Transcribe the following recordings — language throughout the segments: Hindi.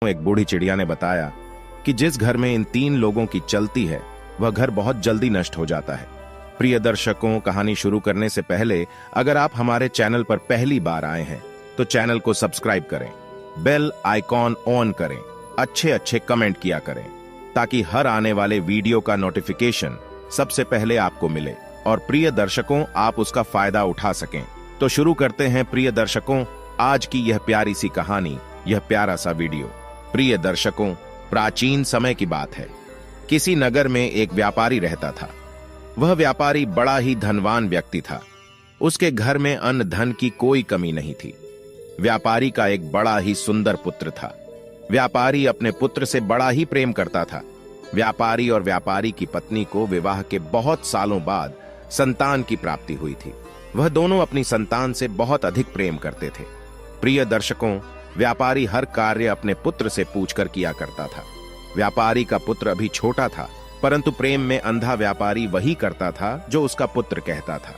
एक बूढ़ी चिड़िया ने बताया कि जिस घर में इन 3 लोगों की चलती है वह घर बहुत जल्दी नष्ट हो जाता है। प्रिय दर्शकों, कहानी शुरू करने से पहले अगर आप हमारे चैनल पर पहली बार आए हैं तो चैनल को सब्सक्राइब करें, बेल आइकॉन ऑन करें, अच्छे कमेंट किया करें ताकि हर आने वाले वीडियो का नोटिफिकेशन सबसे पहले आपको मिले और प्रिय दर्शकों आप उसका फायदा उठा सकें। तो शुरू करते हैं प्रिय दर्शकों आज की यह प्यारी सी कहानी, यह प्यारा सा वीडियो। प्रिय दर्शकों, प्राचीन समय की बात है। किसी नगर में एक व्यापारी रहता था। वह व्यापारी बड़ा ही धनवान व्यक्ति था। उसके घर में अन्न धन की कोई कमी नहीं थी। व्यापारी का एक बड़ा ही सुंदर पुत्र था। व्यापारी अपने पुत्र से बड़ा ही प्रेम करता था। व्यापारी और व्यापारी की पत्नी को विवाह के बहुत सालों बाद संतान की प्राप्ति हुई थी। वह दोनों अपनी संतान से बहुत अधिक प्रेम करते थे। प्रिय दर्शकों, व्यापारी हर कार्य अपने पुत्र से पूछकर किया करता था। व्यापारी का पुत्र अभी छोटा था, परंतु प्रेम में अंधा व्यापारी वही करता था जो उसका पुत्र कहता था।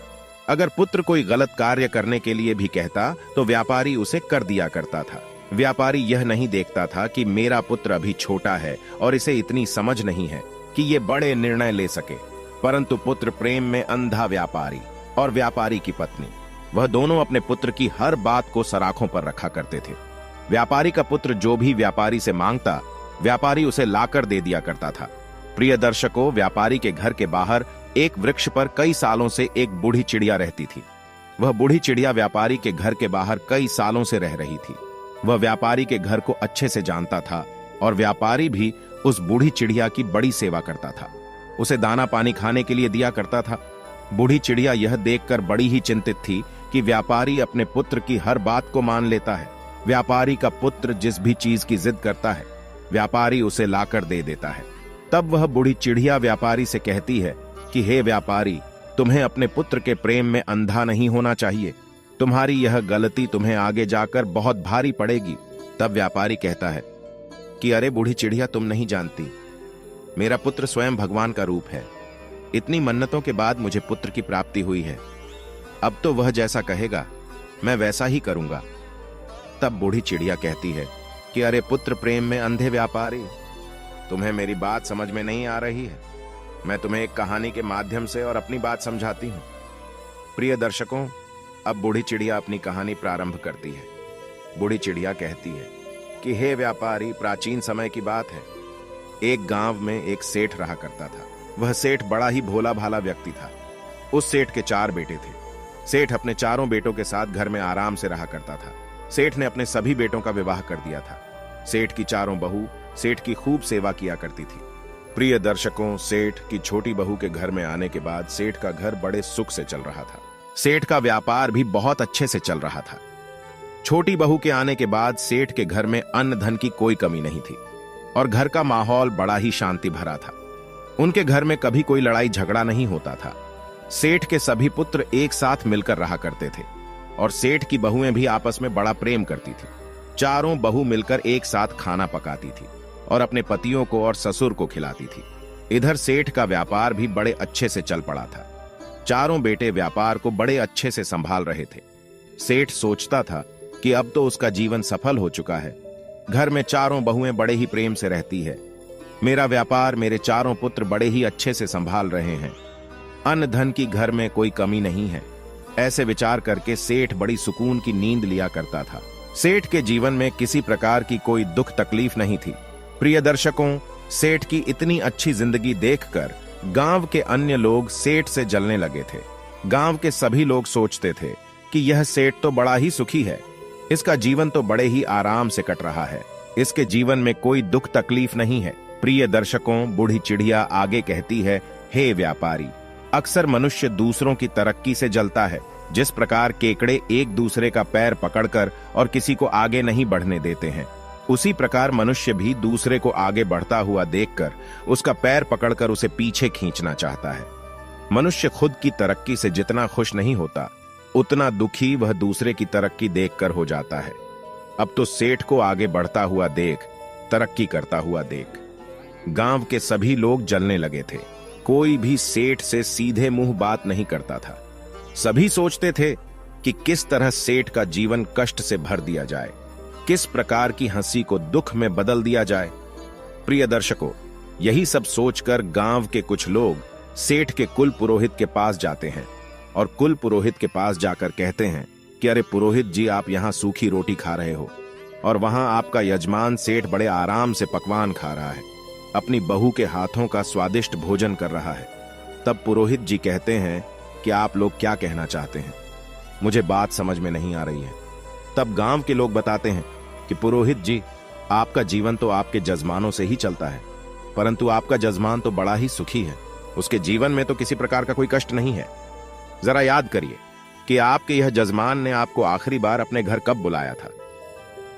अगर पुत्र कोई गलत कार्य करने के लिए भी कहता तो व्यापारी उसे कर दिया करता था। व्यापारी यह नहीं देखता था कि मेरा पुत्र अभी छोटा है और इसे इतनी समझ नहीं है कि ये बड़े निर्णय ले सके, परंतु पुत्र प्रेम में अंधा व्यापारी और व्यापारी की पत्नी, वह दोनों अपने पुत्र की हर बात को सराखों पर रखा करते थे। व्यापारी का पुत्र जो भी व्यापारी से मांगता, व्यापारी उसे लाकर दे दिया करता था। प्रिय दर्शकों, व्यापारी के घर के बाहर एक वृक्ष पर कई सालों से एक बूढ़ी चिड़िया रहती थी। वह बूढ़ी चिड़िया व्यापारी के घर के बाहर कई सालों से रह रही थी। वह व्यापारी के घर को अच्छे से जानता था और व्यापारी भी उस बूढ़ी चिड़िया की बड़ी सेवा करता था। उसे दाना पानी खाने के लिए दिया करता था। बूढ़ी चिड़िया यह देखकर बड़ी ही चिंतित थी कि व्यापारी अपने पुत्र की हर बात को मान लेता है। व्यापारी का पुत्र जिस भी चीज की जिद करता है, व्यापारी उसे लाकर दे देता है। तब वह बूढ़ी चिड़िया व्यापारी से कहती है कि हे व्यापारी, तुम्हें अपने पुत्र के प्रेम में अंधा नहीं होना चाहिए। तुम्हारी यह गलती तुम्हें आगे जाकर बहुत भारी पड़ेगी। तब व्यापारी कहता है कि अरे बूढ़ी चिड़िया, तुम नहीं जानती, मेरा पुत्र स्वयं भगवान का रूप है। इतनी मन्नतों के बाद मुझे पुत्र की प्राप्ति हुई है। अब तो वह जैसा कहेगा मैं वैसा ही करूंगा। तब बूढ़ी चिड़िया कहती है कि अरे पुत्र प्रेम में अंधे व्यापारी, तुम्हें मेरी बात समझ में नहीं आ रही है। मैं तुम्हें एक कहानी के माध्यम से और अपनी बात समझाती हूं। प्रिय दर्शकों, अब बूढ़ी चिड़िया अपनी कहानी प्रारंभ करती है। बूढ़ी चिड़िया कहती है कि हे व्यापारी, प्राचीन समय की बात है। एक गांव में एक सेठ रहा करता था। वह सेठ बड़ा ही भोला भाला व्यक्ति था। उस सेठ के 4 बेटे थे। सेठ अपने चारों बेटों के साथ घर में आराम से रहा करता था। सेठ ने अपने सभी बेटों का विवाह कर दिया था। सेठ की चारों बहू सेठ की खूब सेवा किया करती थी। प्रिय दर्शकों, सेठ की छोटी बहू के घर में आने के बाद सेठ का घर बड़े सुख से चल रहा था। सेठ का व्यापार भी बहुत अच्छे से चल रहा था। छोटी बहू के आने के बाद सेठ के घर में अन्न धन की कोई कमी नहीं थी और घर का माहौल बड़ा ही शांति भरा था। उनके घर में कभी कोई लड़ाई झगड़ा नहीं होता था। सेठ के सभी पुत्र एक साथ मिलकर रहा करते थे और सेठ की बहुएं भी आपस में बड़ा प्रेम करती थी। चारों बहू मिलकर एक साथ खाना पकाती थी और अपने पतियों को और ससुर को खिलाती थी। इधर सेठ का व्यापार भी बड़े अच्छे से चल पड़ा था। चारों बेटे व्यापार को बड़े अच्छे से संभाल रहे थे। सेठ सोचता था कि अब तो उसका जीवन सफल हो चुका है। घर में चारों बहुएं बड़े ही प्रेम से रहती है। मेरा व्यापार मेरे चारों पुत्र बड़े ही अच्छे से संभाल रहे हैं। अन्न धन की घर में कोई कमी नहीं है। ऐसे विचार करके सेठ बड़ी सुकून की नींद लिया करता था। सेठ के जीवन में किसी प्रकार की कोई दुख तकलीफ नहीं थी। प्रिय दर्शकों, सेठ की इतनी अच्छी जिंदगी देखकर गांव के अन्य लोग सेठ से जलने लगे थे। गांव के सभी लोग सोचते थे कि यह सेठ तो बड़ा ही सुखी है। इसका जीवन तो बड़े ही आराम से कट रहा है। इसके जीवन में कोई दुख तकलीफ नहीं है। प्रिय दर्शकों, बूढ़ी चिड़िया आगे कहती है, हे व्यापारी, अक्सर मनुष्य दूसरों की तरक्की से जलता है। जिस प्रकार केकड़े एक दूसरे का पैर पकड़कर और किसी को आगे नहीं बढ़ने देते हैं, उसी प्रकार मनुष्य भी दूसरे को आगे बढ़ता हुआ देखकर उसका पैर पकड़कर उसे पीछे खींचना चाहता है। मनुष्य खुद की तरक्की से जितना खुश नहीं होता, उतना दुखी वह दूसरे की तरक्की देखकर हो जाता है। अब तो सेठ को आगे बढ़ता हुआ देख, तरक्की करता हुआ देख, गांव के सभी लोग जलने लगे थे। कोई भी सेठ से सीधे मुंह बात नहीं करता था। सभी सोचते थे कि किस तरह सेठ का जीवन कष्ट से भर दिया जाए, किस प्रकार की हंसी को दुख में बदल दिया जाए। प्रिय दर्शकों, यही सब सोचकर गांव के कुछ लोग सेठ के कुल पुरोहित के पास जाते हैं और कुल पुरोहित के पास जाकर कहते हैं कि अरे पुरोहित जी, आप यहाँ सूखी रोटी खा रहे हो और वहां आपका यजमान सेठ बड़े आराम से पकवान खा रहा है, अपनी बहू के हाथों का स्वादिष्ट भोजन कर रहा है। तब पुरोहित जी कहते हैं कि आप लोग क्या कहना चाहते हैं, मुझे बात समझ में नहीं आ रही है। तब गांव के लोग बताते हैं कि पुरोहित जी, आपका जीवन तो आपके जजमानों से ही चलता है, परंतु आपका जजमान तो बड़ा ही सुखी है, उसके जीवन में तो किसी प्रकार का कोई कष्ट नहीं है। जरा याद करिए कि आपके यह जजमान ने आपको आखिरी बार अपने घर कब बुलाया था।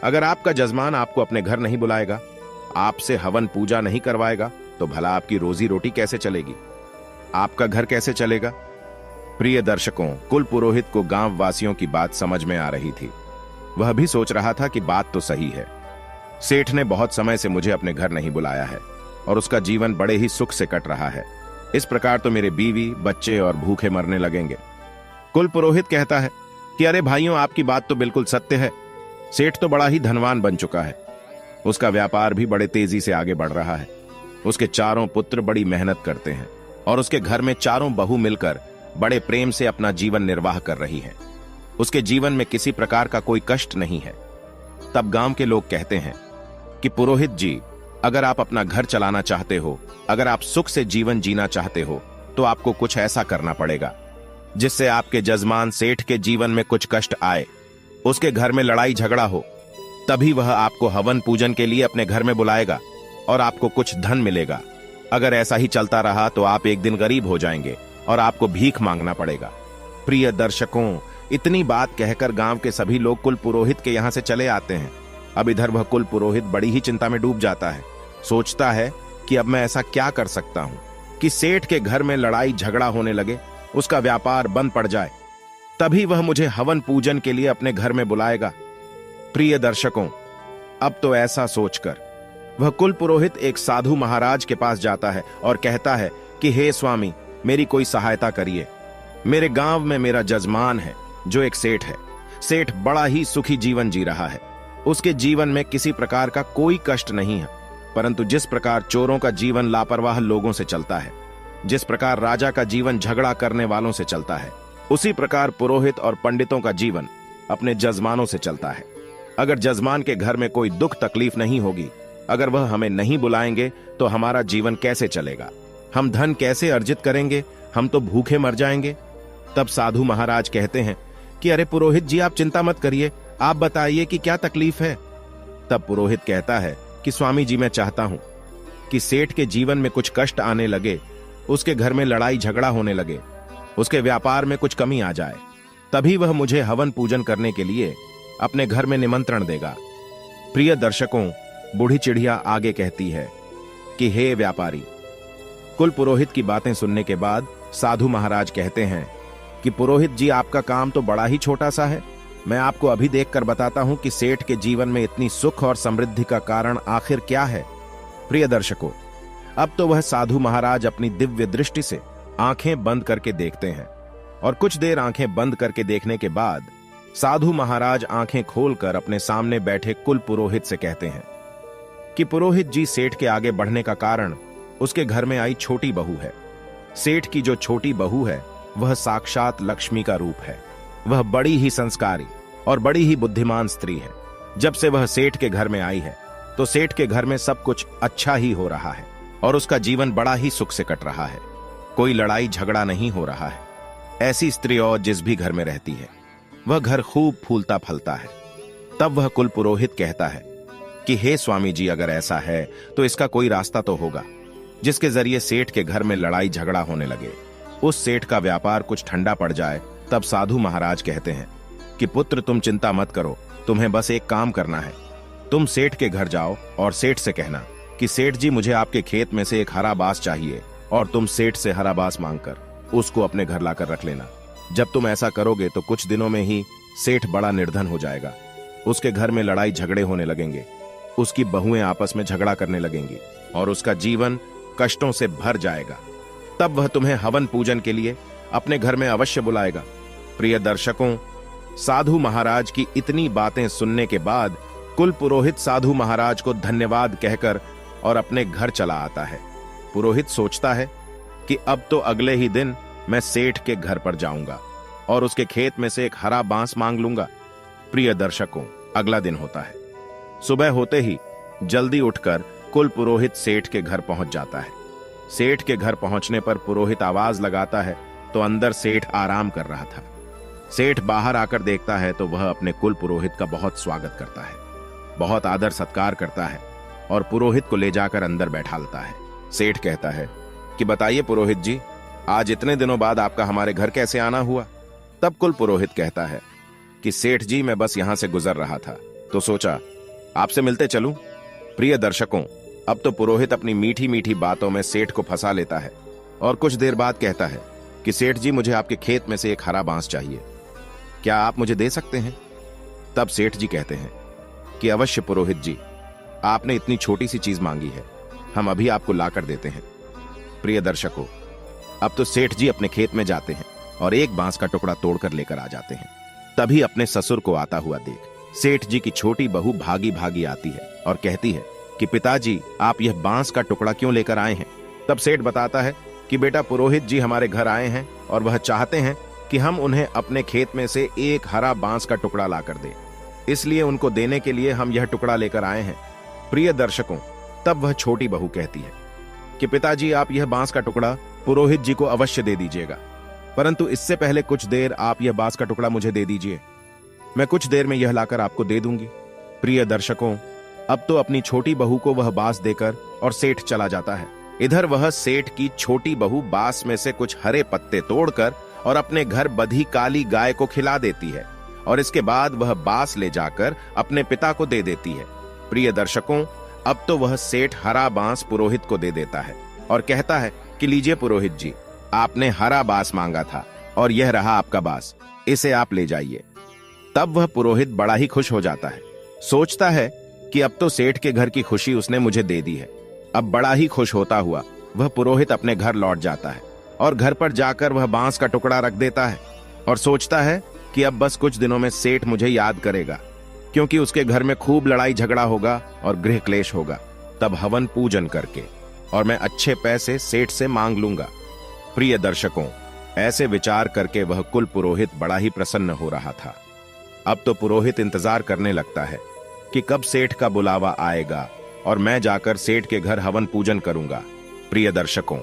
अगर आपका जजमान आपको अपने घर नहीं बुलाएगा, आपसे हवन पूजा नहीं करवाएगा, तो भला आपकी रोजी रोटी कैसे चलेगी, आपका घर कैसे चलेगा। प्रिय दर्शकों, कुल पुरोहित को गांव वासियों की बात समझ में आ रही थी। वह भी सोच रहा था कि बात तो सही है, सेठ ने बहुत समय से मुझे अपने घर नहीं बुलाया है और उसका जीवन बड़े ही सुख से कट रहा है। इस प्रकार तो मेरे बीवी, बच्चे और भूखे मरने लगेंगे। कुल पुरोहित कहता है कि अरे भाइयों, आपकी बात तो बिल्कुल सत्य है। सेठ तो बड़ा ही धनवान बन चुका है, उसका व्यापार भी बड़े तेजी से आगे बढ़ रहा है। उसके चारों पुत्र बड़ी मेहनत करते हैं और उसके घर में चारों बहू मिलकर बड़े प्रेम से अपना जीवन निर्वाह कर रही है। उसके जीवन में किसी प्रकार का कोई कष्ट नहीं है। तब गांव के लोग कहते हैं कि पुरोहित जी, अगर आप अपना घर चलाना चाहते हो, अगर आप सुख से जीवन जीना चाहते हो, तो आपको कुछ ऐसा करना पड़ेगा जिससे आपके जजमान सेठ के जीवन में कुछ कष्ट आए, उसके घर में लड़ाई झगड़ा हो, तभी वह आपको हवन पूजन के लिए अपने घर में बुलाएगा और आपको कुछ धन मिलेगा। अगर ऐसा ही चलता रहा तो आप एक दिन गरीब हो जाएंगे और आपको भीख मांगना पड़ेगा। प्रिय दर्शकों, इतनी बात कहकर गांव के सभी लोग कुल पुरोहित के यहां से चले आते हैं। अब इधर वह कुल पुरोहित बड़ी ही चिंता में डूब जाता है। सोचता है कि अब मैं ऐसा क्या कर सकता हूं कि सेठ के घर में लड़ाई झगड़ा होने लगे, उसका व्यापार बंद पड़ जाए, तभी वह मुझे हवन पूजन के लिए अपने घर में बुलाएगा। प्रिय दर्शकों, अब तो ऐसा सोचकर वह कुल पुरोहित एक साधु महाराज के पास जाता है और कहता है कि हे स्वामी, मेरी कोई सहायता करिए। मेरे गांव में मेरा जजमान है जो एक सेठ है। सेठ बड़ा ही सुखी जीवन जी रहा है, उसके जीवन में किसी प्रकार का कोई कष्ट नहीं है, परंतु जिस प्रकार चोरों का जीवन लापरवाह लोगों से चलता है, जिस प्रकार राजा का जीवन झगड़ा करने वालों से चलता है, उसी प्रकार पुरोहित और पंडितों का जीवन अपने जजमानों से चलता है। अगर जजमान के घर में कोई दुख तकलीफ नहीं होगी, अगर वह हमें नहीं बुलाएंगे, तो हमारा जीवन कैसे चलेगा, हम धन कैसे अर्जित करेंगे, हम तो भूखे मर जाएंगे। तब साधु महाराज कहते हैं कि अरे पुरोहित जी, आप चिंता मत करिए, आप बताइए कि क्या तकलीफ है। तब पुरोहित कहता है कि स्वामी जी, मैं चाहता हूं कि सेठ के जीवन में कुछ कष्ट आने लगे, उसके घर में लड़ाई झगड़ा होने लगे, उसके व्यापार में कुछ कमी आ जाए, तभी वह मुझे हवन पूजन करने के लिए अपने घर में निमंत्रण देगा। प्रिय दर्शकों, बूढ़ी चिड़िया आगे कहती है कि हे व्यापारी। कुल पुरोहित की बातें सुनने के बाद साधु महाराज कहते हैं कि पुरोहित जी, आपका काम तो बड़ा ही छोटा सा है। मैं आपको अभी देखकर बताता हूं कि सेठ के जीवन में इतनी सुख और समृद्धि का कारण आखिर क्या है। प्रिय दर्शकों, अब तो वह साधु महाराज अपनी दिव्य दृष्टि से आंखें बंद करके देखते हैं और कुछ देर आंखें बंद करके देखने के बाद साधु महाराज आंखें खोलकर अपने सामने बैठे कुल पुरोहित से कहते हैं कि पुरोहित जी, सेठ के आगे बढ़ने का कारण उसके घर में आई छोटी बहू है। सेठ की जो छोटी बहू है वह साक्षात लक्ष्मी का रूप है। वह बड़ी ही संस्कारी और बड़ी ही बुद्धिमान स्त्री है। जब से वह सेठ के घर में आई है तो सेठ के घर में सब कुछ अच्छा ही हो रहा है और उसका जीवन बड़ा ही सुख से कट रहा है। कोई लड़ाई झगड़ा नहीं हो रहा है। ऐसी स्त्री और जिस भी घर में रहती है, वह घर खूब फूलता फलता है। तब वह कुल पुरोहित कहता है कि हे स्वामी जी, अगर ऐसा है तो इसका कोई रास्ता तो होगा जिसके जरिए सेठ के घर में लड़ाई झगड़ा होने लगे, उस सेठ का व्यापार कुछ ठंडा पड़ जाए। तब साधु महाराज कहते हैं कि पुत्र, तुम चिंता मत करो, तुम्हें बस एक काम करना है। तुम सेठ के घर जाओ और सेठ से कहना कि सेठ जी, मुझे आपके खेत में से एक हरा बांस चाहिए, और तुम सेठ से हरा बांस मांगकर उसको अपने घर लाकर रख लेना। जब तुम ऐसा करोगे तो कुछ दिनों में ही सेठ बड़ा निर्धन हो जाएगा। उसके घर में लड़ाई झगड़े होने लगेंगे, उसकी बहुएं आपस में झगड़ा करने लगेंगी और उसका जीवन कष्टों से भर जाएगा। तब वह तुम्हें हवन पूजन के लिए अपने घर में अवश्य बुलाएगा। प्रिय दर्शकों, साधु महाराज की इतनी बातें सुनने के बाद कुल पुरोहित साधु महाराज को धन्यवाद कहकर और अपने घर चला आता है। पुरोहित सोचता है कि अब तो अगले ही दिन मैं सेठ के घर पर जाऊंगा और उसके खेत में से एक हरा बांस मांग लूंगा। प्रिय दर्शकों, अगला दिन होता है। सुबह होते ही जल्दी उठकर कुल पुरोहित सेठ के घर पहुंच जाता है। सेठ के घर पहुंचने पर पुरोहित आवाज लगाता है तो अंदर सेठ आराम कर रहा था। सेठ बाहर आकर देखता है तो वह अपने कुल पुरोहित का बहुत स्वागत करता है, बहुत आदर सत्कार करता है और पुरोहित को ले जाकर अंदर बैठालता है। सेठ कहता है कि बताइए पुरोहित जी, आज इतने दिनों बाद आपका हमारे घर कैसे आना हुआ? तब कुल पुरोहित कहता है कि सेठ जी, मैं बस यहां से गुजर रहा था तो सोचा आपसे मिलते चलूं। प्रिय दर्शकों, अब तो पुरोहित अपनी मीठी मीठी बातों में सेठ को फंसा लेता है और कुछ देर बाद कहता है कि सेठ जी, मुझे आपके खेत में से एक हरा बांस चाहिए, क्या आप मुझे दे सकते हैं? तब सेठ जी कहते हैं कि अवश्य पुरोहित जी, आपने इतनी छोटी सी चीज मांगी है, हम अभी आपको लाकर देते हैं। प्रिय दर्शकों, अब तो सेठ जी अपने खेत में जाते हैं और एक बांस का टुकड़ा तोड़कर लेकर आ जाते हैं। तभी अपने ससुर को आता हुआ देख सेठ जी की छोटी बहू भागी भागी आती है और कहती है कि पिताजी, आप यह बांस का टुकड़ा क्यों लेकर आए हैं? तब सेठ बताता है कि बेटा, पुरोहित जी हमारे घर आए हैं और वह चाहते हैं कि हम उन्हें अपने खेत में से एक हरा बांस का टुकड़ा लाकर दें, इसलिए उनको देने के लिए हम यह टुकड़ा लेकर आए हैं। प्रिय दर्शकों, तब वह छोटी बहू कहती है कि पिताजी, आप यह बांस का टुकड़ा पुरोहित जी को अवश्य दे दीजिएगा, परंतु इससे पहले कुछ देर आप यह बांस का टुकड़ा मुझे दे दीजिए, मैं कुछ देर में यह लाकर आपको दे दूंगी। प्रिय दर्शकों, अब तो अपनी छोटी बहू को वह बांस देकर और सेठ चला जाता है। इधर वह सेठ की छोटी बहू बांस में से कुछ हरे पत्ते तोड़कर और अपने घर बंधी काली गाय को खिला देती है और इसके बाद वह बांस ले जाकर अपने पिता को दे देती है। प्रिय दर्शकों, अब तो वह सेठ हरा बांस पुरोहित को दे देता है और कहता है कि लीजिए पुरोहित जी, आपने हरा बांस मांगा था और यह रहा आपका बांस, इसे आप ले जाइए। तब वह पुरोहित बड़ा ही खुश हो जाता है, सोचता है कि अब तो सेठ के घर की खुशी उसने मुझे दे दी है। अब बड़ा ही खुश होता हुआ वह पुरोहित अपने घर लौट जाता है और घर पर जाकर वह बांस का टुकड़ा रख देता है और सोचता है कि अब बस कुछ दिनों में सेठ मुझे याद करेगा, क्योंकि उसके घर में खूब लड़ाई झगड़ा होगा और गृह क्लेश होगा। तब हवन पूजन करके और मैं अच्छे पैसे सेठ से मांग लूंगा। प्रिय दर्शकों, ऐसे विचार करके वह कुल पुरोहित बड़ा ही प्रसन्न हो रहा था। अब तो पुरोहित इंतजार करने लगता है कि कब सेठ का बुलावा आएगा और मैं जाकर सेठ के घर हवन पूजन करूंगा। प्रिय दर्शकों,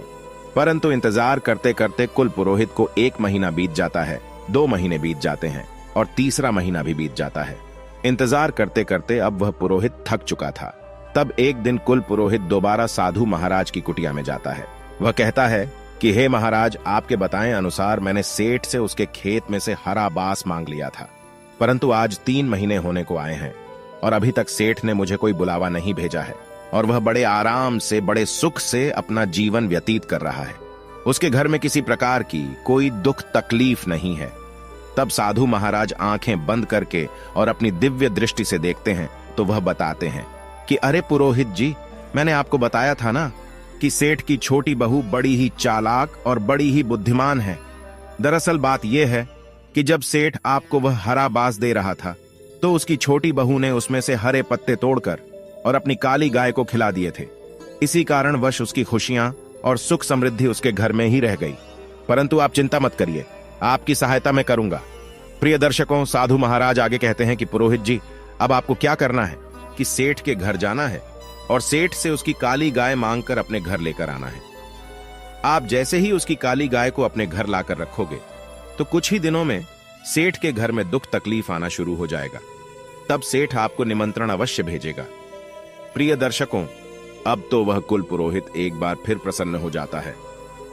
परंतु इंतजार करते करते कुल पुरोहित को 1 महीना बीत जाता है, 2 महीने बीत जाते हैं और तीसरा महीना भी बीत जाता है। इंतजार करते करते अब वह पुरोहित थक चुका था। तब एक दिन कुल पुरोहित दोबारा साधु महाराज की कुटिया में जाता है। वह कहता है कि हे महाराज, आपके बताएं अनुसार मैंने सेठ से उसके खेत में से हरा बांस मांग लिया था, परंतु आज 3 महीने होने को आए हैं और अभी तक सेठ ने मुझे कोई बुलावा नहीं भेजा है और वह बड़े आराम से, बड़े सुख से अपना जीवन व्यतीत कर रहा है। उसके घर में किसी प्रकार की कोई दुख तकलीफ नहीं है। तब साधु महाराज आंखें बंद करके और अपनी दिव्य दृष्टि से देखते हैं तो वह बताते हैं कि अरे पुरोहित जी, मैंने आपको बताया था ना कि सेठ की छोटी बहू बड़ी ही चालाक और बड़ी ही बुद्धिमान है। दरअसल बात यह है कि जब सेठ आपको वह हरा बांस दे रहा था तो उसकी छोटी बहू ने उसमें से हरे पत्ते तोड़कर और अपनी काली गाय को खिला दिए थे। इसी कारणवश उसकी खुशियां और सुख समृद्धि उसके घर में ही रह गई। परंतु आप चिंता मत करिए, आपकी सहायता मैं करूंगा। प्रिय दर्शकों, साधु महाराज आगे कहते हैं कि पुरोहित जी, अब आपको क्या करना है कि सेठ के घर जाना है और सेठ से उसकी काली गाय मांगकर अपने घर लेकर आना है। आप जैसे ही उसकी काली गाय को अपने घर लाकर रखोगे तो कुछ ही दिनों में सेठ के घर में दुख तकलीफ आना शुरू हो जाएगा। तब सेठ आपको निमंत्रण अवश्य भेजेगा। प्रिय दर्शकों, अब तो वह कुल पुरोहित एक बार फिर प्रसन्न हो जाता है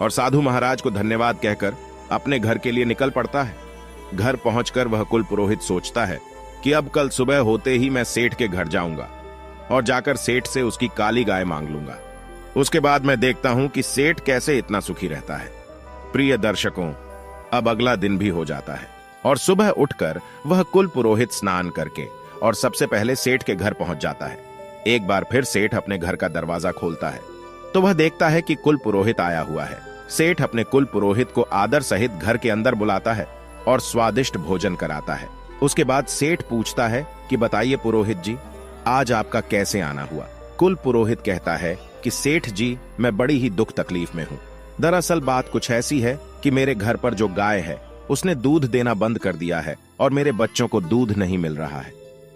और साधु महाराज को धन्यवाद कहकर अपने घर के लिए निकल पड़ता है। घर पहुंचकर वह कुल पुरोहित सोचता है कि अब कल सुबह होते ही मैं सेठ के घर जाऊंगा और जाकर सेठ से उसकी काली गाय मांग लूंगा। उसके बाद मैं देखता हूं कि सेठ कैसे इतना सुखी रहता है। प्रिय दर्शकों, अब अगला दिन भी हो जाता है और सुबह उठकर वह कुल पुरोहित स्नान करके और सबसे पहले सेठ के घर पहुंच जाता है। एक बार फिर सेठ अपने घर का दरवाजा खोलता है तो वह देखता है कि कुल पुरोहित आया हुआ है। सेठ अपने कुल पुरोहित को आदर सहित घर के अंदर बुलाता है और स्वादिष्ट भोजन कराता है। उसके बाद सेठ पूछता है कि बताइए पुरोहित जी, आज आपका कैसे आना हुआ? कुल पुरोहित कहता है कि सेठ जी, मैं बड़ी ही दुख तकलीफ में हूँ। दरअसल बात कुछ ऐसी है कि मेरे घर पर जो गाय है उसने दूध देना बंद कर दिया है और मेरे बच्चों को दूध नहीं मिल रहा है।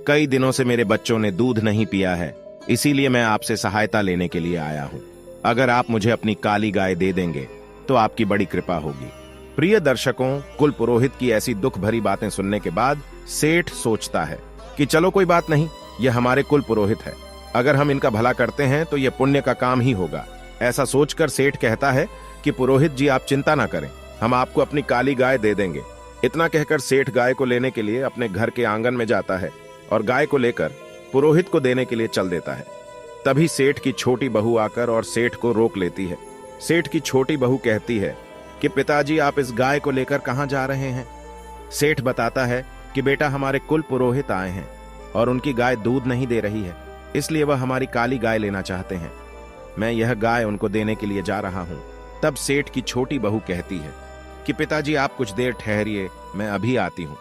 कई दिनों से मेरे बच्चों ने दूध नहीं पिया है, इसीलिए मैं आपसे सहायता लेने के लिए आया हूँ। अगर आप मुझे अपनी काली गाय दे देंगे तो आपकी बड़ी कृपा होगी। प्रिय दर्शकों, कुल पुरोहित की ऐसी दुख भरी बातें सुनने के बाद सेठ सोचता है कि चलो कोई बात नहीं, यह हमारे कुल पुरोहित है, अगर हम इनका भला करते हैं तो यह पुण्य का काम ही होगा। ऐसा सोचकर सेठ कहता है कि पुरोहित जी, आप चिंता ना करें, हम आपको अपनी काली गाय दे देंगे। इतना कहकर सेठ गाय को लेने के लिए अपने घर के आंगन में जाता है और गाय को लेकर पुरोहित को देने के लिए चल देता है। तभी सेठ की छोटी बहू आकर और सेठ को रोक लेती है। सेठ की छोटी बहू कहती है कि पिताजी, आप इस गाय को लेकर कहां जा रहे हैं? सेठ बताता है कि बेटा, हमारे कुल पुरोहित आए हैं और उनकी गाय दूध नहीं दे रही है, इसलिए वह हमारी काली गाय लेना चाहते हैं। मैं यह गाय उनको देने के लिए जा रहा हूं। तब सेठ की छोटी बहू कहती है कि पिताजी, आप कुछ देर ठहरिए, मैं अभी आती हूं।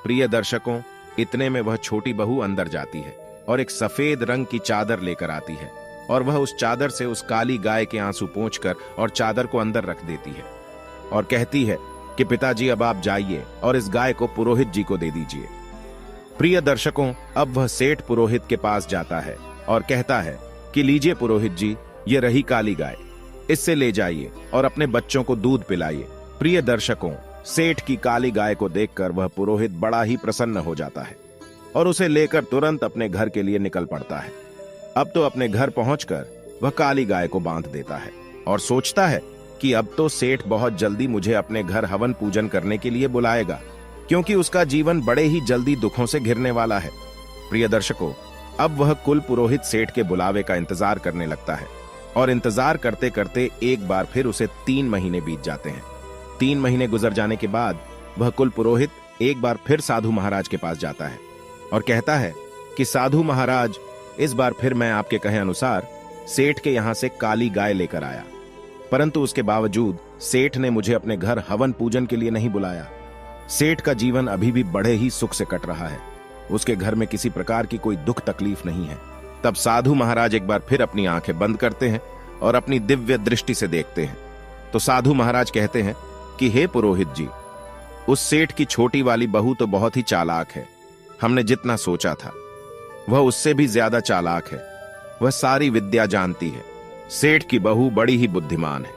प्रिय दर्शकों, इतने में वह छोटी बहू अंदर जाती है और एक सफेद रंग की चादर लेकर आती है और वह उस चादर से उस काली गाय के आंसू पोंछकर और चादर को अंदर रख देती है और कहती है कि पिताजी, अब आप जाइए और इस गाय को पुरोहित जी को दे दीजिए। प्रिय दर्शकों, अब वह सेठ पुरोहित के पास जाता है और कहता है कि लीजिए पुरोहित जी, ये रही काली गाय, इससे ले जाइए और अपने बच्चों को दूध पिलाइए। प्रिय दर्शकों, सेठ की काली गाय को देखकर वह पुरोहित बड़ा ही प्रसन्न हो जाता है और उसे लेकर तुरंत अपने घर के लिए निकल पड़ता है। अब तो अपने घर पहुंचकर वह काली गाय को बांध देता है और सोचता है कि अब तो सेठ बहुत जल्दी मुझे अपने घर हवन पूजन करने के लिए बुलाएगा, क्योंकि उसका जीवन बड़े ही जल्दी दुखों से घिरने वाला है। प्रिय दर्शकों, अब वह कुल पुरोहित सेठ के बुलावे का इंतजार करने लगता है और इंतजार करते करते एक बार फिर उसे 3 महीने बीत जाते हैं। 3 महीने गुजर जाने के बाद वह कुल पुरोहित एक बार फिर साधु महाराज के पास जाता है और कहता है कि साधु महाराज, इस बार फिर मैं आपके कहे अनुसार सेठ के यहां से काली गाय लेकर आया, परंतु उसके बावजूद सेठ ने मुझे अपने घर हवन पूजन के लिए नहीं बुलाया। सेठ का जीवन अभी भी बड़े ही सुख से कट रहा है, उसके घर में किसी प्रकार की कोई दुख तकलीफ नहीं है। तब साधु महाराज एक बार फिर अपनी आंखें बंद करते हैं और अपनी दिव्य दृष्टि से देखते हैं तो साधु महाराज कहते हैं कि हे पुरोहित जी, उस सेठ की छोटी वाली बहू तो बहुत ही चालाक है। हमने जितना सोचा था वह उससे भी ज्यादा चालाक है। वह सारी विद्या जानती है। सेठ की बहू बड़ी ही बुद्धिमान है।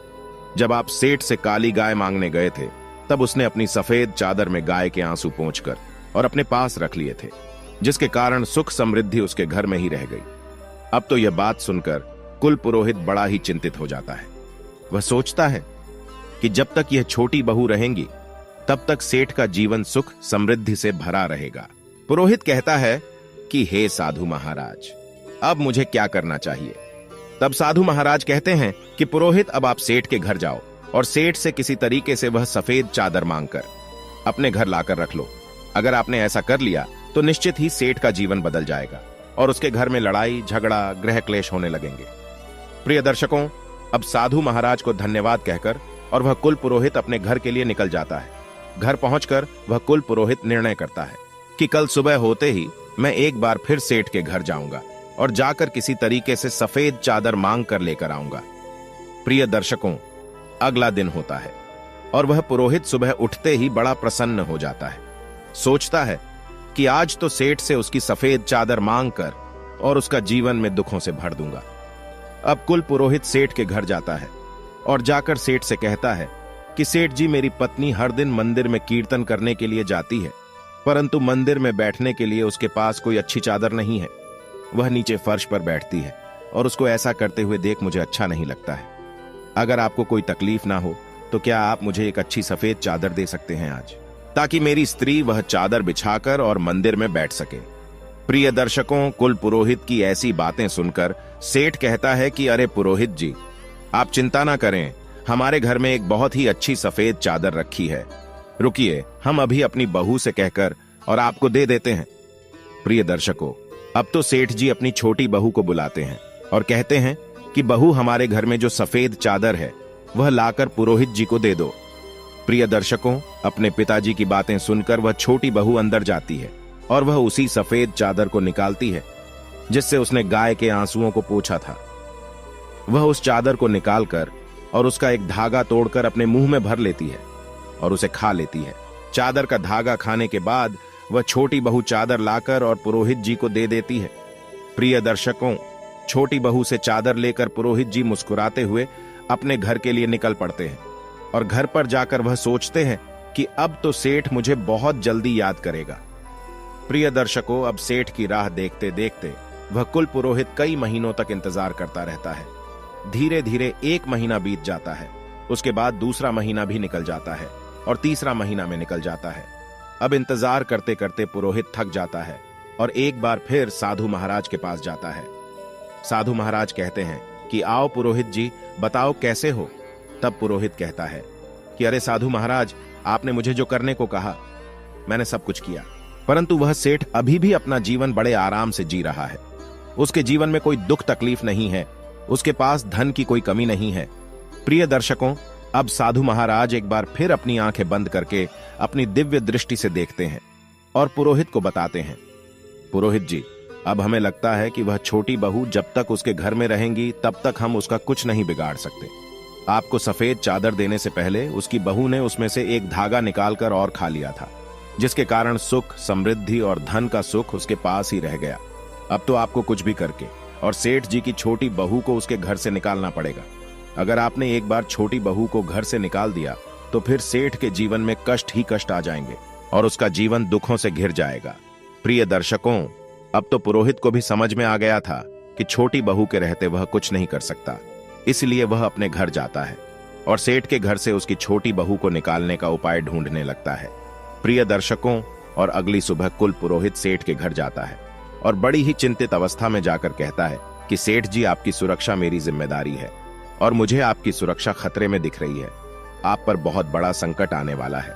जब आप सेठ से काली गाय मांगने गए थे तब उसने अपनी सफेद चादर में गाय के आंसू पोंछकर और अपने पास रख लिए थे, जिसके कारण सुख समृद्धि उसके घर में ही रह गई। अब तो यह बात सुनकर कुल पुरोहित बड़ा ही चिंतित हो जाता है। वह सोचता है कि जब तक यह छोटी बहू रहेंगी तब तक सेठ का जीवन सुख समृद्धि से भरा रहेगा। पुरोहित कहता है कि हे साधु महाराज, अब मुझे क्या करना चाहिए? तब साधु महाराज कहते हैं कि पुरोहित, अब आप सेठ के घर जाओ और सेठ से किसी तरीके से वह सफेद चादर मांगकर अपने घर लाकर रख लो। अगर आपने ऐसा कर लिया तो निश्चित ही सेठ का जीवन बदल जाएगा और उसके घर में लड़ाई झगड़ा गृह क्लेश होने लगेंगे। प्रिय दर्शकों, अब साधु महाराज को धन्यवाद कहकर और वह कुल पुरोहित अपने घर के लिए निकल जाता है। घर पहुंचकर वह कुल पुरोहित निर्णय करता है कि कल सुबह होते ही मैं एक बार फिर सेठ के घर जाऊंगा और जाकर किसी तरीके से सफेद चादर मांग कर लेकर आऊंगा। प्रिय दर्शकों, अगला दिन होता है और वह पुरोहित सुबह उठते ही बड़ा प्रसन्न हो जाता है। सोचता है कि आज तो सेठ से उसकी सफेद चादर मांग कर और उसका जीवन में दुखों से भर दूंगा। अब कुल पुरोहित सेठ के घर जाता है और जाकर सेठ से कहता है कि सेठ जी, मेरी पत्नी हर दिन मंदिर में कीर्तन करने के लिए जाती है, परंतु मंदिर में बैठने के लिए उसके पास कोई अच्छी चादर नहीं है। वह नीचे फर्श पर बैठती है और उसको ऐसा करते हुए देख मुझे अच्छा नहीं लगता है। अगर आपको कोई तकलीफ ना हो तो क्या आप मुझे एक अच्छी सफेद चादर दे सकते हैं आज, ताकि मेरी स्त्री वह चादर बिछाकर और मंदिर में बैठ सके। प्रिय दर्शकों, कुल पुरोहित की ऐसी बातें सुनकर सेठ कहता है कि अरे पुरोहित जी, आप चिंता ना करें, हमारे घर में एक बहुत ही अच्छी सफेद चादर रखी है। रुकिए, हम अभी अपनी बहू से कहकर और आपको दे देते हैं। प्रिय दर्शकों, अब तो सेठ जी अपनी छोटी बहू को बुलाते हैं और कहते हैं कि बहू, हमारे घर में जो सफेद चादर है वह लाकर पुरोहित जी को दे दो। प्रिय दर्शकों, अपने पिताजी की बातें सुनकर वह छोटी बहू अंदर जाती है और वह उसी सफेद चादर को निकालती है जिससे उसने गाय के आंसुओं को पोंछा था। वह उस चादर को निकालकर और उसका एक धागा तोड़कर अपने मुंह में भर लेती है और उसे खा लेती है। चादर का धागा खाने के बाद वह छोटी बहू चादर लाकर और पुरोहित जी को दे देती है। प्रिय दर्शकों, छोटी बहू से चादर लेकर पुरोहित जी मुस्कुराते हुए अपने घर के लिए निकल पड़ते हैं और घर पर जाकर वह सोचते हैं कि अब तो सेठ मुझे बहुत जल्दी याद करेगा। प्रिय दर्शकों, अब सेठ की राह देखते देखते वह कुल पुरोहित कई महीनों तक इंतजार करता रहता है। धीरे धीरे 1 महीना बीत जाता है, उसके बाद दूसरा महीना भी निकल जाता है और तीसरा महीना में निकल जाता है। अब इंतजार करते करते पुरोहित थक जाता है और एक बार फिर साधु महाराज के पास जाता है। साधु महाराज कहते हैं कि आओ पुरोहित जी, बताओ कैसे हो। तब पुरोहित कहता है कि अरे साधु महाराज, आपने मुझे जो करने को कहा मैंने सब कुछ किया, परंतु वह सेठ अभी भी अपना जीवन बड़े आराम से जी रहा है। उसके जीवन में कोई दुख तकलीफ नहीं है, उसके पास धन की कोई कमी नहीं है। प्रिय दर्शकों, अब साधु महाराज एक बार फिर अपनी आंखें बंद करके अपनी दिव्य दृष्टि से देखते हैं और पुरोहित को बताते हैं, पुरोहित जी, अब हमें लगता है कि वह छोटी बहू जब तक उसके घर में रहेंगी तब तक हम उसका कुछ नहीं बिगाड़ सकते। आपको सफेद चादर देने से पहले उसकी बहू ने उसमें से एक धागा निकालकर और खा लिया था, जिसके कारण सुख, समृद्धि और धन का सुख उसके पास ही रह गया। अब तो आपको कुछ भी करके और सेठ जी की छोटी बहू को उसके घर से निकालना पड़ेगा। अगर आपने एक बार छोटी बहू को घर से निकाल दिया तो फिर सेठ के जीवन में कष्ट ही कष्ट आ जाएंगे और उसका जीवन दुखों से घिर जाएगा। प्रिय दर्शकों, अब तो पुरोहित को भी समझ में आ गया था कि छोटी बहू के रहते वह कुछ नहीं कर सकता, इसलिए वह अपने घर जाता है और सेठ के घर से उसकी छोटी बहू को निकालने का उपाय ढूंढने लगता है। प्रिय दर्शकों, और अगली सुबह कुल पुरोहित सेठ के घर जाता है और बड़ी ही चिंतित अवस्था में जाकर कहता है कि सेठ जी, आपकी सुरक्षा मेरी जिम्मेदारी है और मुझे आपकी सुरक्षा खतरे में दिख रही है। आप पर बहुत बड़ा संकट आने वाला है,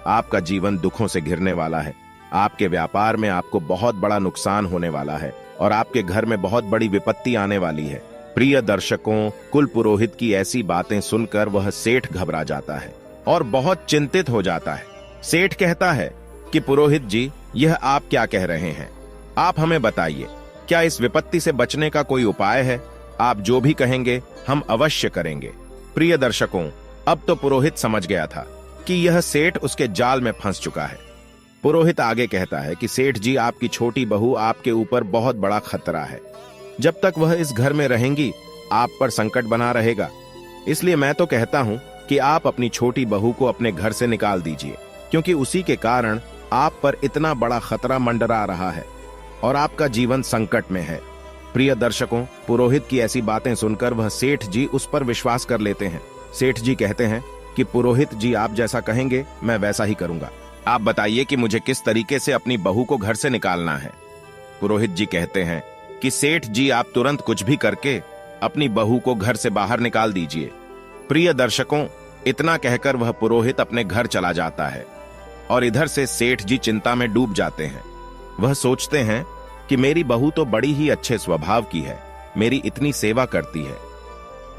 आपका जीवन दुखों से घिरने वाला है, आपके व्यापार में आपको बहुत बड़ा नुकसान होने वाला है और आपके घर में बहुत बड़ी विपत्ति आने वाली है। प्रिय दर्शकों, कुल पुरोहित की ऐसी बातें सुनकर वह सेठ घबरा जाता है और बहुत चिंतित हो जाता है। सेठ कहता है कि पुरोहित जी, यह आप क्या कह रहे हैं? आप हमें बताइए, क्या इस विपत्ति से बचने का कोई उपाय है? आप जो भी कहेंगे हम अवश्य करेंगे। प्रिय दर्शकों, अब तो पुरोहित समझ गया था कि यह सेठ उसके जाल में फंस चुका है। पुरोहित आगे कहता है कि सेठ जी, आपकी छोटी बहू आपके ऊपर बहुत बड़ा खतरा है। जब तक वह इस घर में रहेंगी आप पर संकट बना रहेगा, इसलिए मैं तो कहता हूं कि आप अपनी छोटी बहू को अपने घर से निकाल दीजिए, क्योंकि उसी के कारण आप पर इतना बड़ा खतरा मंडरा रहा है और आपका जीवन संकट में है। प्रिय दर्शकों, पुरोहित की ऐसी बातें सुनकर वह सेठ जी उस पर विश्वास कर लेते हैं। सेठ जी कहते हैं कि पुरोहित जी, आप जैसा कहेंगे मैं वैसा ही करूंगा। आप बताइए कि मुझे किस तरीके से अपनी बहू को घर से निकालना है। पुरोहित जी कहते हैं कि सेठ जी, आप तुरंत कुछ भी करके अपनी बहू को घर से बाहर निकाल दीजिए। प्रिय दर्शकों, इतना कहकर वह पुरोहित अपने घर चला जाता है और इधर से सेठ जी चिंता में डूब जाते हैं। वह सोचते हैं कि मेरी बहू तो बड़ी ही अच्छे स्वभाव की है, मेरी इतनी सेवा करती है,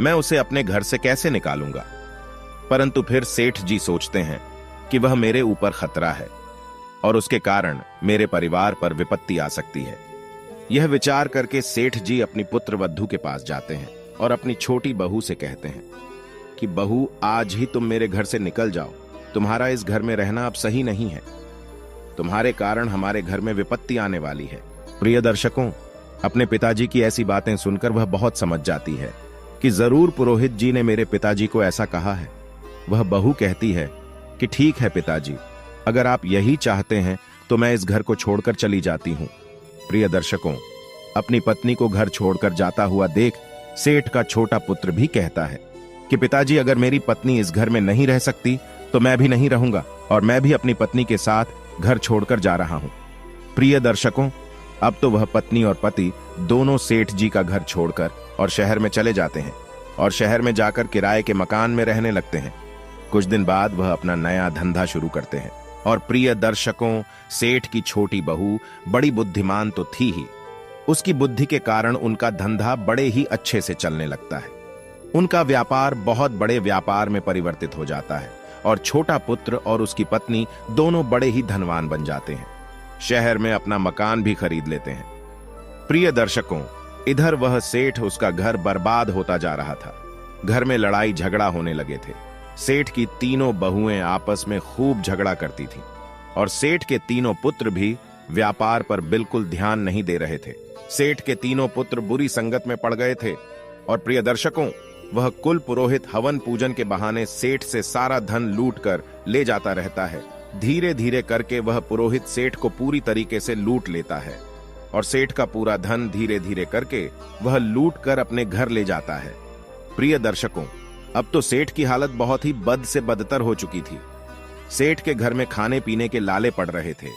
मैं उसे अपने घर से कैसे निकालूंगा। परंतु फिर सेठ जी सोचते हैं कि वह मेरे ऊपर खतरा है और उसके कारण मेरे परिवार पर विपत्ति आ सकती है। यह विचार करके सेठ जी अपनी पुत्र वधू के पास जाते हैं और अपनी छोटी बहू से कहते हैं कि बहू, आज ही तुम मेरे घर से निकल जाओ, तुम्हारा इस घर में रहना अब सही नहीं है, तुम्हारे कारण हमारे घर में विपत्ति आने वाली है। प्रिय दर्शकों, अपने पिताजी की ऐसी बातें सुनकर वह बहुत समझ जाती है कि जरूर पुरोहित जी ने मेरे पिताजी को ऐसा कहा है। वह बहू कहती है कि ठीक है पिताजी, अगर आप यही चाहते हैं तो मैं इस घर को छोड़कर चली जाती हूं। प्रिय दर्शकों, अपनी पत्नी को घर छोड़कर जाता हुआ देख सेठ का छोटा पुत्र भी कहता है कि पिताजी, अगर मेरी पत्नी इस घर में नहीं रह सकती तो मैं भी नहीं रहूंगा और मैं भी अपनी पत्नी के साथ घर छोड़कर जा रहा हूं। प्रिय दर्शकों, अब तो वह पत्नी और पति दोनों सेठ जी का घर छोड़कर और शहर में चले जाते हैं और शहर में जाकर किराए के मकान में रहने लगते हैं। कुछ दिन बाद वह अपना नया धंधा शुरू करते हैं। और प्रिय दर्शकों, सेठ की छोटी बहू बड़ी बुद्धिमान तो थी ही, उसकी बुद्धि के कारण उनका धंधा बड़े ही अच्छे से चलने लगता है। उनका व्यापार बहुत बड़े व्यापार में परिवर्तित हो जाता है और छोटा पुत्र और उसकी पत्नी दोनों बड़े ही धनवान बन जाते हैं। शहर में अपना मकान भी खरीद लेते हैं। प्रिय दर्शकों, इधर वह सेठ, उसका घर बर्बाद होता जा रहा था। घर में लड़ाई झगड़ा होने लगे थे। सेठ की तीनों बहुएं आपस में खूब झगड़ा करती थीं और सेठ के तीनों पुत्र भी व्यापार पर बिल्कुल ध्यान नहीं दे रहे थे। सेठ के तीनों पुत्र बुरी संगत में पड़ गए थे और प्रिय दर्शकों, वह कुल पुरोहित हवन पूजन के बहाने सेठ से सारा धन लूट कर ले जाता रहता है। धीरे धीरे करके वह पुरोहित सेठ को पूरी तरीके से लूट लेता है और सेठ का पूरा धन धीरे धीरे करके वह लूट कर अपने घर ले जाता है। प्रिय दर्शकों, अब तो सेठ की हालत बहुत ही बद से बदतर हो चुकी थी। सेठ के घर में खाने पीने के लाले पड़ रहे थे।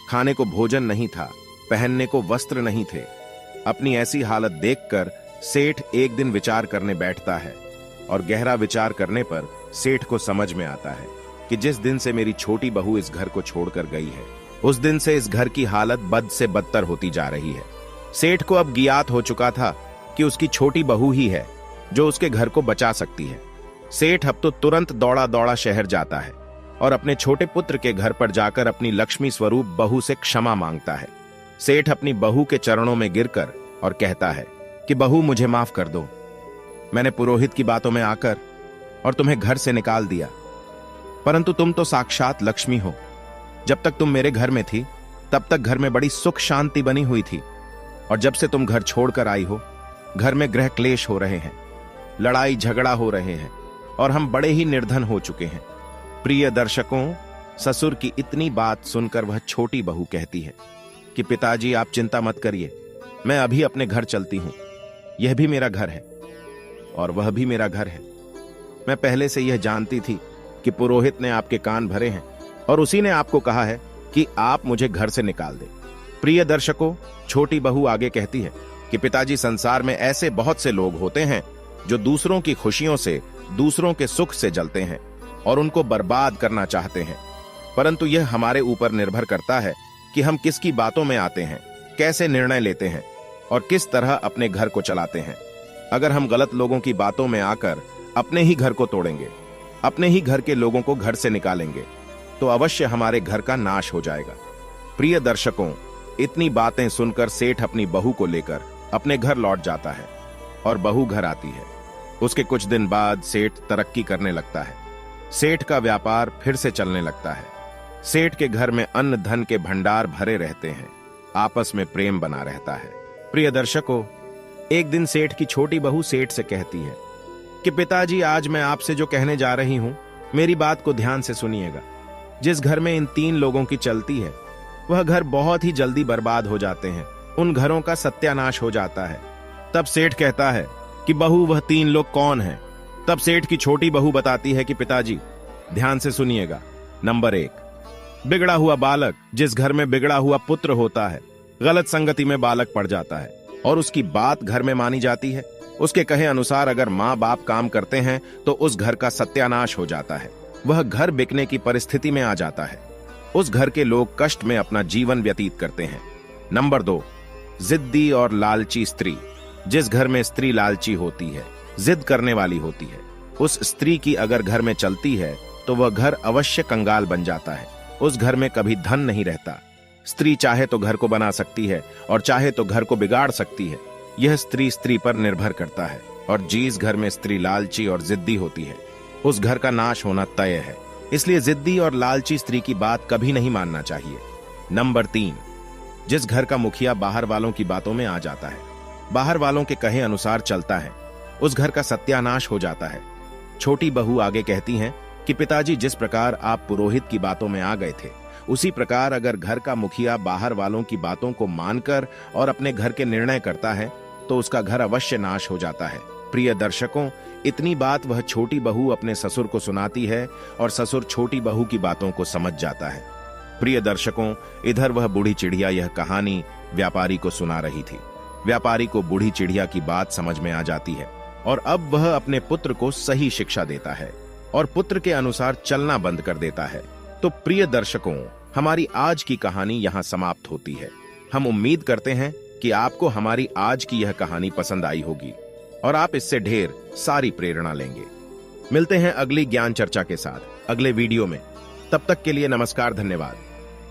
खाने को भोजन नहीं था, पहनने को वस्त्र नहीं थे। अपनी ऐसी हालत देखकर सेठ एक दिन विचार करने बैठता है और गहरा विचार करने पर सेठ को समझ में आता है कि जिस दिन से मेरी छोटी बहू इस घर को छोड़कर गई है, उस दिन से इस घर की हालत बद से बदतर होती जा रही है। सेठ को अब ज्ञात हो चुका था कि उसकी छोटी बहू ही है जो उसके घर को बचा सकती है। सेठ अब तो तुरंत दौड़ा दौड़ा शहर जाता है और अपने छोटे पुत्र के घर पर जाकर अपनी लक्ष्मी स्वरूप बहू से क्षमा मांगता है। सेठ अपनी बहू के चरणों में गिरकर और कहता है कि बहू, मुझे माफ कर दो। मैंने पुरोहित की बातों में आकर और तुम्हें घर से निकाल दिया, परंतु तुम तो साक्षात लक्ष्मी हो। जब तक तुम मेरे घर में थी तब तक घर में बड़ी सुख शांति बनी हुई थी, और जब से तुम घर छोड़कर आई हो, घर में गृह क्लेश हो रहे हैं, लड़ाई झगड़ा हो रहे हैं और हम बड़े ही निर्धन हो चुके हैं। प्रिय दर्शकों, ससुर की इतनी बात सुनकर वह छोटी बहू कहती है कि पिताजी, आप चिंता मत करिए, मैं अभी अपने घर चलती हूं। यह भी मेरा घर है और वह भी मेरा घर है। मैं पहले से यह जानती थी कि पुरोहित ने आपके कान भरे हैं और उसी ने आपको कहा है कि आप मुझे घर से निकाल दें। प्रिय दर्शकों, छोटी बहू आगे कहती है कि पिताजी, संसार में ऐसे बहुत से लोग होते हैं जो दूसरों की खुशियों से, दूसरों के सुख से जलते हैं और उनको बर्बाद करना चाहते हैं, परंतु यह हमारे ऊपर निर्भर करता है कि हम किसकी बातों में आते हैं, कैसे निर्णय लेते हैं और किस तरह अपने घर को चलाते हैं। अगर हम गलत लोगों की बातों में आकर अपने ही घर को तोड़ेंगे, अपने ही घर के लोगों को घर से निकालेंगे, तो अवश्य हमारे घर का नाश हो जाएगा। प्रिय दर्शकों, इतनी बातें सुनकर सेठ अपनी बहू को लेकर अपने घर लौट जाता है और बहू घर आती है। उसके कुछ दिन बाद सेठ तरक्की करने लगता है। सेठ का व्यापार फिर से चलने लगता है। सेठ के घर में अन्न धन के भंडार भरे रहते हैं, आपस में प्रेम बना रहता है। प्रिय दर्शकों, एक दिन सेठ की छोटी बहू सेठ से कहती है कि पिताजी, आज मैं आपसे जो कहने जा रही हूं, मेरी बात को ध्यान से सुनिएगा। जिस घर में इन 3 लोगों की चलती है, वह घर बहुत ही जल्दी बर्बाद हो जाते हैं। उन घरों का सत्यानाश हो जाता है। तब सेठ कहता है कि बहू, वह 3 लोग कौन हैं? तब सेठ की छोटी बहू बताती है कि पिताजी, ध्यान से सुनिएगा। नंबर 1, बिगड़ा हुआ बालक। जिस घर में बिगड़ा हुआ पुत्र होता है, गलत संगति में बालक पड़ जाता है और उसकी बात घर में मानी जाती है। उसके कहे अनुसार अगर माँ बाप काम करते हैं तो उस घर का सत्यानाश हो जाता है। वह घर बिकने की परिस्थिति में आ जाता है। उस घर के लोग कष्ट में अपना जीवन व्यतीत करते हैं। नंबर 2, जिद्दी और लालची स्त्री। जिस घर में स्त्री लालची होती है, जिद करने वाली होती है, उस स्त्री की अगर घर में चलती है तो वह घर अवश्य कंगाल बन जाता है। उस घर में कभी धन नहीं रहता। स्त्री चाहे तो घर को बना सकती है और चाहे तो घर को बिगाड़ सकती है। यह स्त्री पर निर्भर करता है, और जिस घर में स्त्री लालची और जिद्दी होती है, उस घर का नाश होना तय है। इसलिए जिद्दी और लालची स्त्री की बात कभी नहीं मानना चाहिए। नंबर 3, जिस घर का मुखिया बाहर वालों की बातों में आ जाता है, बाहर वालों के कहे अनुसार चलता है, उस घर का सत्यानाश हो जाता है। छोटी बहू आगे कहती हैं कि पिताजी, जिस प्रकार आप पुरोहित की बातों में आ गए थे, उसी प्रकार अगर घर का मुखिया बाहर वालों की बातों को मानकर और अपने घर के निर्णय करता है तो उसका घर अवश्य नाश हो जाता है। प्रिय दर्शकों, इतनी बात वह छोटी बहू अपने ससुर को सुनाती है और ससुर छोटी बहू की बातों को समझ जाता है। प्रिय दर्शकों, इधर वह बूढ़ी चिड़िया यह कहानी व्यापारी को सुना रही थी। व्यापारी को बूढ़ी चिड़िया की बात समझ में आ जाती है और अब वह अपने पुत्र को सही शिक्षा देता है और पुत्र के अनुसार चलना बंद कर देता है। तो प्रिय दर्शकों, हमारी आज की कहानी यहाँ समाप्त होती है। हम उम्मीद करते हैं कि आपको हमारी आज की यह कहानी पसंद आई होगी और आप इससे ढेर सारी प्रेरणा लेंगे। मिलते हैं अगली ज्ञान चर्चा के साथ अगले वीडियो में। तब तक के लिए नमस्कार, धन्यवाद।